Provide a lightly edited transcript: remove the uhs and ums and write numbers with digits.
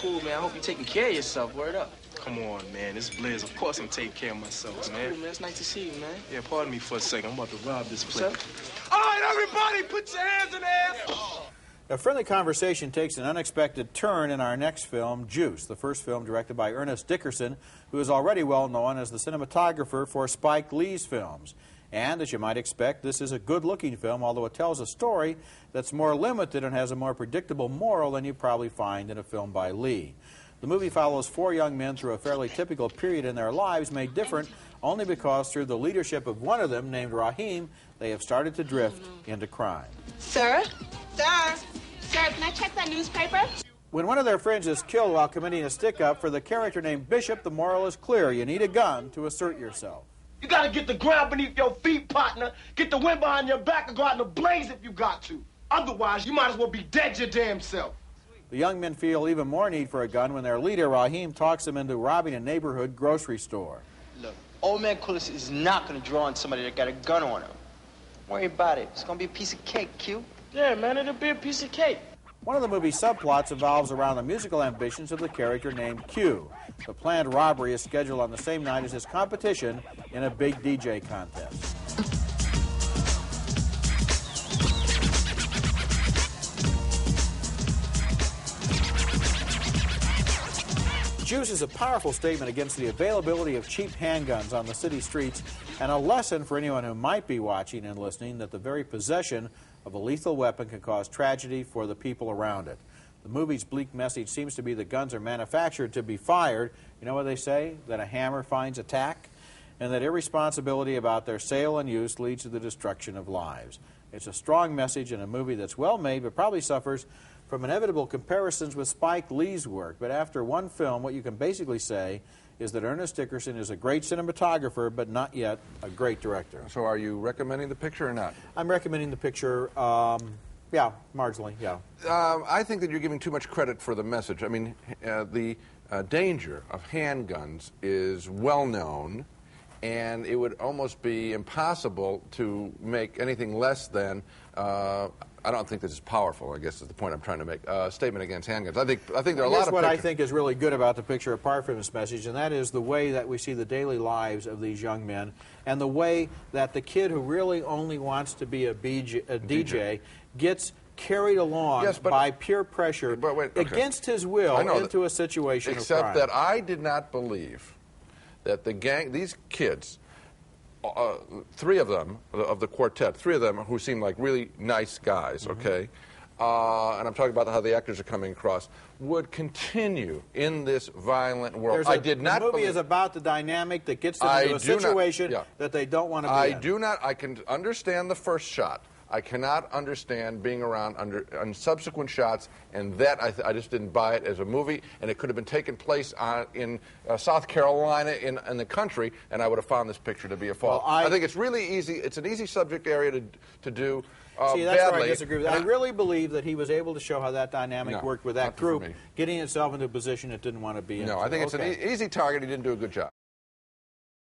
cool, man. I hope you're taking care of yourself. Word up. Come on, man. It's Blizz. Of course I'm taking care of myself, That's man. cool, man. It's nice to see you, man. Yeah, pardon me for a second. I'm about to rob this What's place. up? All right, everybody, put your hands in the air. A friendly conversation takes an unexpected turn in our next film, Juice, the first film directed by Ernest Dickerson, who is already well known as the cinematographer for Spike Lee's films. And, as you might expect, this is a good-looking film, although it tells a story that's more limited and has a more predictable moral than you probably find in a film by Lee. The movie follows four young men through a fairly typical period in their lives, made different only because through the leadership of one of them, named Raheem, they have started to drift into crime. Sir? Sir? Sir, can I check that newspaper? When one of their friends is killed while committing a stick-up, for the character named Bishop, the moral is clear. You need a gun to assert yourself. You gotta get the ground beneath your feet, partner. Get the wind behind your back and go out in a blaze if you got to. Otherwise, you might as well be dead your damn self. The young men feel even more need for a gun when their leader, Raheem, talks them into robbing a neighborhood grocery store. Look, old man Quillis is not going to draw on somebody that got a gun on him. Don't worry about it. It's going to be a piece of cake, Q. Yeah, man, it'll be a piece of cake. One of the movie's subplots evolves around the musical ambitions of the character named Q. The planned robbery is scheduled on the same night as his competition in a big DJ contest. Juice is a powerful statement against the availability of cheap handguns on the city streets and a lesson for anyone who might be watching and listening that the very possession of a lethal weapon can cause tragedy for the people around it. The movie's bleak message seems to be that guns are manufactured to be fired. You know what they say? That a hammer finds a tack? And that irresponsibility about their sale and use leads to the destruction of lives. It's a strong message in a movie that's well made but probably suffers from inevitable comparisons with Spike Lee's work. But after one film, what you can basically say is that Ernest Dickerson is a great cinematographer, but not yet a great director. So are you recommending the picture or not? I'm recommending the picture, yeah, marginally, yeah. I think that you're giving too much credit for the message. I mean, the danger of handguns is well known, and it would almost be impossible to make anything less than I don't think this is powerful, I guess is the point I'm trying to make, statement against handguns. I think there are a lot of what pictures. I think is really good about the picture, apart from its message, and that is the way that we see the daily lives of these young men, and the way that the kid who really only wants to be a DJ gets carried along by peer pressure against his will into a situation of crime. Except that I did not believe that these kids, three of them, of the quartet, three of them who seem like really nice guys, okay, and I'm talking about how the actors are coming across, would continue in this violent world. The movie is about the dynamic that gets them into a situation that they don't want to be in. I can understand the first shot. I cannot understand being around on subsequent shots, and that I just didn't buy it as a movie, and it could have been taking place in South Carolina in the country, and I would have found this picture to be a fault. Well, I think it's really easy. It's an easy subject area to do. See, that's where I disagree with that. I really believe that he was able to show how that dynamic worked with that group, getting itself into a position it didn't want to be in. No, I think it's an easy target. He didn't do a good job.